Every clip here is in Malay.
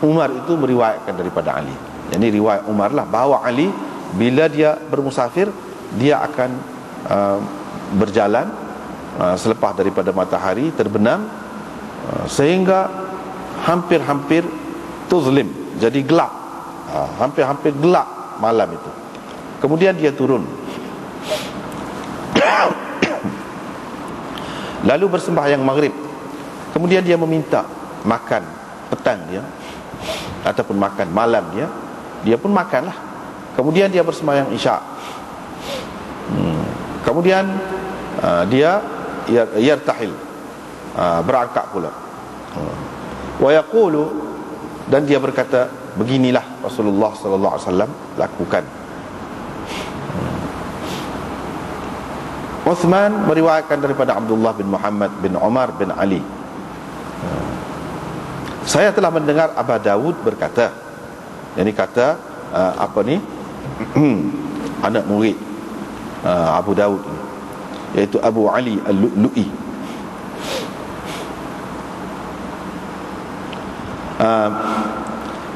Umar itu meriwayatkan daripada Ali. Jadi riwayat Umar lah bahawa Ali bila dia bermusafir, dia akan berjalan selepas daripada matahari terbenam, sehingga hampir-hampir tuzlim, jadi gelap, hampir-hampir gelap malam itu. Kemudian dia turun lalu bersembahyang maghrib. Kemudian dia meminta makan petang dia ataupun makan malam dia. Dia pun makanlah. Kemudian dia bersembahyang isyak. Kemudian dia yartahil, berangkat pula. Wa yaqulu, dan dia berkata, beginilah Rasulullah sallallahu alaihi wasallam lakukan. Uthman meriwayatkan daripada Abdullah bin Muhammad bin Umar bin Ali, saya telah mendengar Abu Dawud berkata, ini kata anak murid Abu Dawud ini, iaitu Abu Ali Al-Lu'lu'i.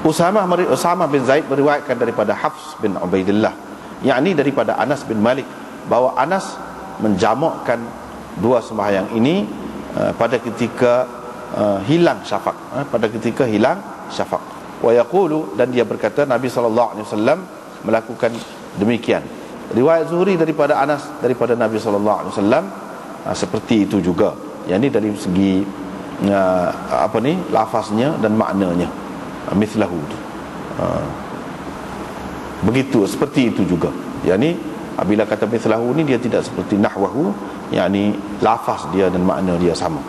Usamah bin Zaid meriwayatkan daripada Hafs bin Ubaidillah, yakni daripada Anas bin Malik, bahawa Anas menjamakkan dua sembahyang ini pada ketika hilang syafaq, pada ketika hilang syafaq. Wa yaqulu, dan dia berkata Nabi sallallahu alaihi wasallam melakukan demikian. Riwayat Zuhri daripada Anas daripada Nabi sallallahu alaihi wasallam seperti itu juga, yakni dari segi lafaznya dan maknanya, mithlahu, begitu, seperti itu juga. Yakni bila kata mithlahu ni, dia tidak seperti nahwahu, yakni lafaz dia dan makna dia sama.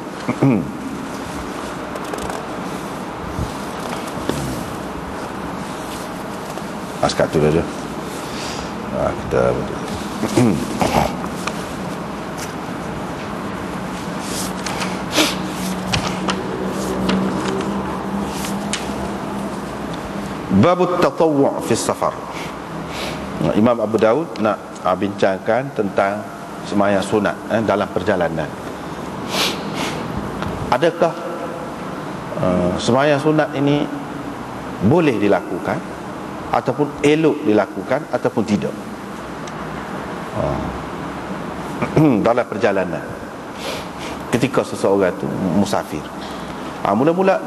Sekat tu saja. Kita bab at-tatawwu' fi safar. Imam Abu Daud nak bincangkan tentang sembahyang sunat dalam perjalanan. Adakah sembahyang sunat ini boleh dilakukan ataupun elok dilakukan ataupun tidak dalam perjalanan ketika seseorang itu musafir? Mula-mula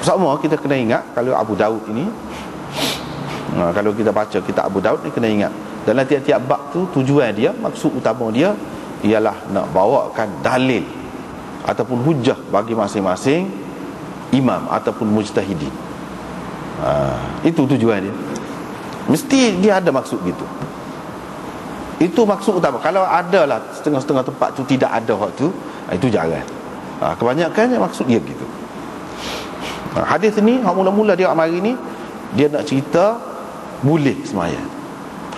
sama kita kena ingat, kalau Abu Daud ini, kalau kita baca kitab Abu Daud ni, kena ingat dalam tiap-tiap bab tu tujuan dia, maksud utama dia ialah nak bawakan dalil ataupun hujah bagi masing-masing imam ataupun mujtahidin. Itu tujuan dia. Mesti dia ada maksud gitu. Itu maksud utama. Kalau adalah setengah-setengah tempat tu tidak ada waktu, itu jarang. Kebanyakannya maksud dia gitu. Hadis ni mula-mula dia mari ni, dia nak cerita boleh sembahyang.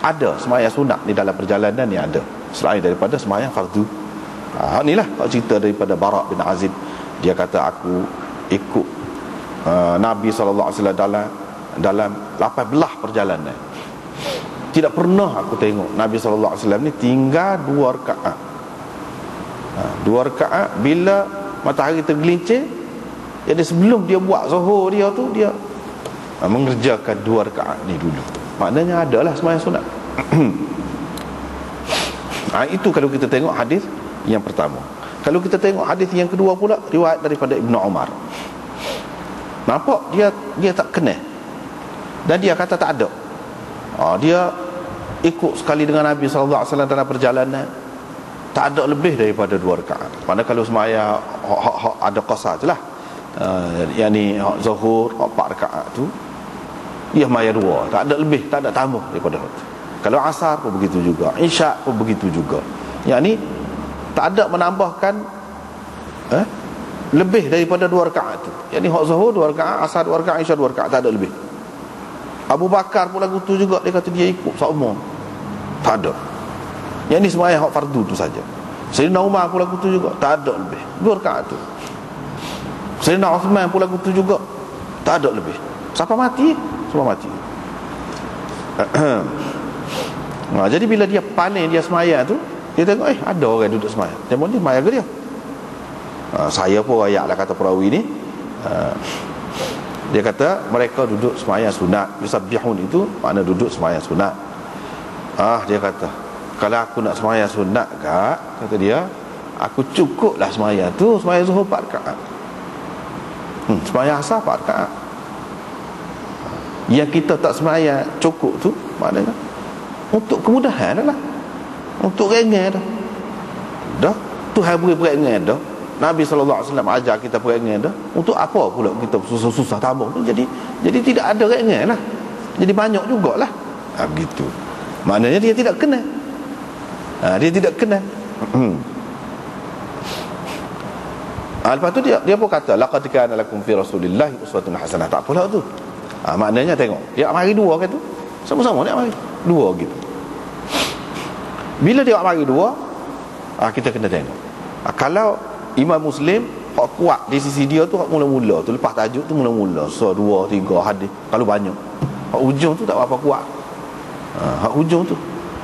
Ada sembahyang sunat di dalam perjalanan ni, ada selain daripada sembahyang fardu. Inilah kalau cerita daripada Bara' bin Azib. Dia kata, aku ikut Nabi SAW dalam 8 belah perjalanan. Tidak pernah aku tengok Nabi SAW ni tinggal 2 rakaat. 2 rakaat bila matahari tergelincir. Jadi sebelum dia buat zuhur dia tu, dia mengerjakan 2 rakaat ni dulu. Maknanya adalah sembahyang sunat. Itu kalau kita tengok hadis yang pertama. Kalau kita tengok hadis yang kedua pula, riwayat daripada Ibnu Umar. Nampak dia tak kena, dan dia kata tak ada. Dia ikut sekali dengan Nabi SAW dalam perjalanan, tak ada lebih daripada 2 rakaat. Mana kalau sembahyang ada qasar je lah, yakni zuhur 4 rakaat tu, dia sembahyang 2, tak ada lebih, tak ada tambah daripada itu. Kalau asar pun begitu juga, isyak pun begitu juga, yakni tak ada menambahkan lebih daripada 2 rakaat tu. Yakni hak zuhur 2 rakaat, asar 2 rakaat, isyak 2 rakaat, tak ada lebih. Abu Bakar pun lagu tu juga, dia kata dia ikut seumur, tak ada. Yang ni sembahyang hak fardu tu saja. Sayyidina Umar pun lagu tu juga, tak ada lebih 2 rakaat tu. Sayyidina Uthman pun lagu tu juga, tak ada lebih. Siapa mati? Semua mati. Jadi bila dia paling dia sembahyang tu, dia tengok ada orang duduk sembahyang. Dia boleh sembahyang ke dia? Saya pun ayat lah kata perawi ni, Dia kata mereka duduk sembahyang sunat. Yusabbihun itu makna duduk sembahyang sunat. Dia kata kalau aku nak sembahyang sunat kata dia, aku cukuplah sembahyang tu, sembahyang zuhur 4 rakaat. Sembahyang asar 4 rakaat. Yang kita tak sembahyang cukup tu maknanya untuk kemudahan lah, untuk ringan dah. Tuhan beri peringan dah. Nabi SAW ajar kita peringan dah. Untuk apa pula kita susah-susah tambah tu? Jadi tidak ada ringan lah. Jadi banyak jugalah. Begitu. Maknanya dia tidak kena. Dia tidak kena. Lepas tu dia pun kata laqad kana lakum fi rasulillahi uswatun hasanah. Tak apalah tu. Maknanya tengok, dia mari dua kan tu. Sama-sama dia mari dua gitu. Bila dia mari dua, kita kena tengok. Kalau Imam Muslim hak kuat di sisi dia tu hak mula-mula tu, lepas tajuk tu mula-mula 2 3 hadis. Kalau banyak hak ujung tu tak apa kuat. Hak ujung tu.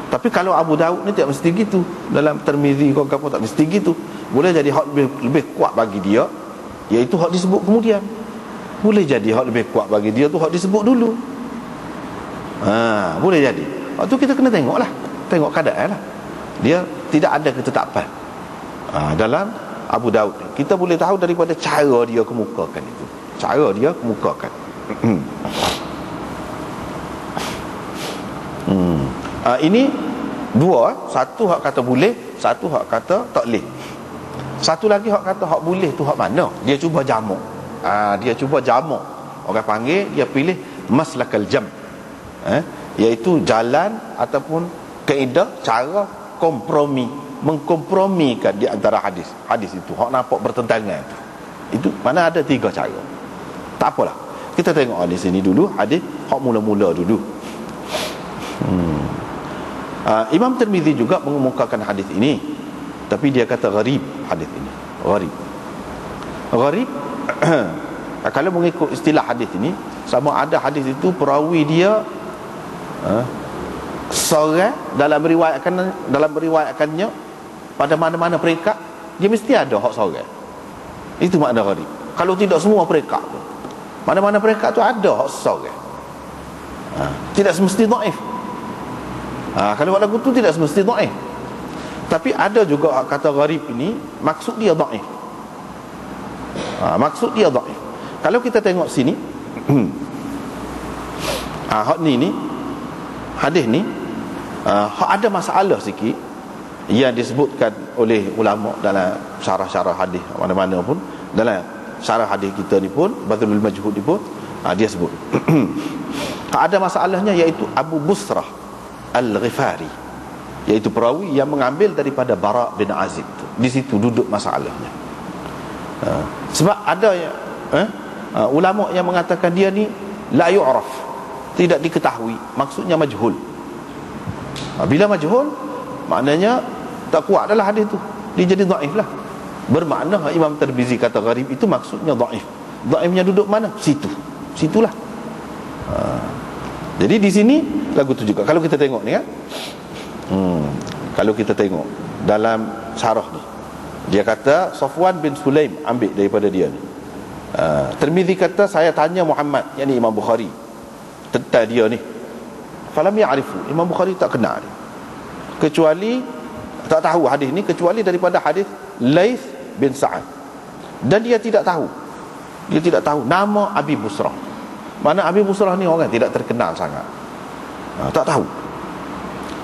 Tapi kalau Abu Daud ni tak mesti gitu. Dalam Tirmizi kau apa tak mesti gitu. Boleh jadi hak lebih kuat bagi dia, iaitu hak disebut kemudian. Boleh jadi hak lebih kuat bagi dia tu hak disebut dulu. Boleh jadi. Waktu kita kena tengoklah. Tengok keadaan lah. Dia tidak ada ketetapan dalam Abu Daud. Kita boleh tahu daripada cara dia kemukakan itu. Cara dia kemukakan. Ini dua. Satu hak kata boleh, satu hak kata tak boleh. Satu lagi hak kata hak boleh tu hak mana? Dia cuba jamak. Dia cuba jamak. Orang panggil, dia pilih maslakal jam. Iaitu jalan ataupun kaedah cara kompromi, mengkompromikan di antara hadis itu hak nampak bertentangan itu mana ada 3 cara. Tak apalah, kita tengok di sini dulu hadis hak mula-mula dulu. Imam Tirmizi juga mengemukakan hadis ini, tapi dia kata gharib. Hadis ini gharib kalau mengikut istilah hadis ini, sama ada hadis itu perawi dia seorang dalam meriwayatkannya pada mana-mana peringkat, dia mesti ada hak seorang. Itu makna gharib. Kalau tidak semua peringkat tu, mana-mana peringkat tu ada hak seorang. Tidak semesti dhaif. Kalau buat lagu tu tidak semesti dhaif. Tapi ada juga kata gharib ini maksud dia dhaif. Maksud dia dhaif. Kalau kita tengok sini hak ni hadis ni ada masalah sikit yang disebutkan oleh ulama dalam syarah-syarah hadis mana-mana pun. Dalam syarah hadis kita ni pun, Badrul Majhud ni pun dia sebut ada masalahnya, iaitu Abu Busrah Al-Ghifari, iaitu perawi yang mengambil daripada Bara bin Azib. Di situ duduk masalahnya. Sebab ada ulama yang mengatakan dia ni la yu'raf, tidak diketahui, maksudnya majhul. Bila majhul, maknanya tak kuat adalah hadis tu, dia jadi dhaif lah. Bermakna Imam Tirmizi kata gharib itu maksudnya dhaif. Dhaifnya duduk mana? Situlah. Jadi di sini lagu tu juga. Kalau kita tengok ni kalau kita tengok dalam syarah ni, dia kata Safwan bin Sulaim ambil daripada dia ni. Tirmizi kata saya tanya Muhammad, yakni Imam Bukhari, tentang dia ni. Falam ya'rifu, Imam Bukhari tak kenal dia, kecuali tak tahu hadis ni kecuali daripada hadis Laith bin Sa'ad. Dan dia tidak tahu nama Abi Busrah. Mana Abi Busrah ni orang tidak terkenal sangat. Tak tahu.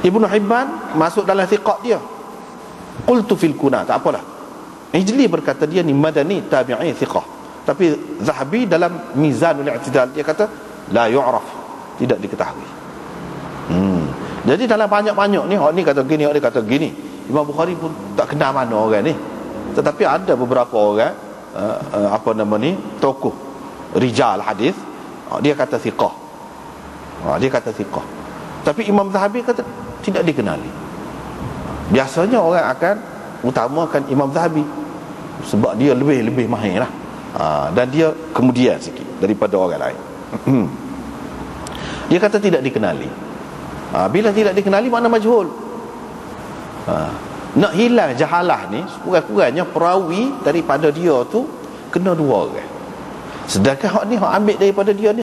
Ibnu Hibban masuk dalam thiqat dia. Qultu fil kuna, tak apalah. Ijli berkata dia ni madani tabi'i thiqah. Tapi Zahabi dalam Mizanul I'tidal dia kata la yu'raf, tidak diketahui. Jadi dalam banyak-banyak ni, orang ni kata gini, orang ni kata gini. Imam Bukhari pun tak kenal mana orang ni. Tetapi ada beberapa orang tokoh rijal hadis, dia kata thiqah. Dia kata thiqah. Tapi Imam Zahabi kata tidak dikenali. Biasanya orang akan utamakan Imam Zahabi sebab dia lebih mahir lah. Dan dia kemudian sikit daripada orang lain. Dia kata tidak dikenali. Bila tidak dikenali, mana majhul. Nak hilang jahalah ni, kurang-kurangnya perawi daripada dia tu kena 2 orang. Sedangkan hak ni hak ambil daripada dia ni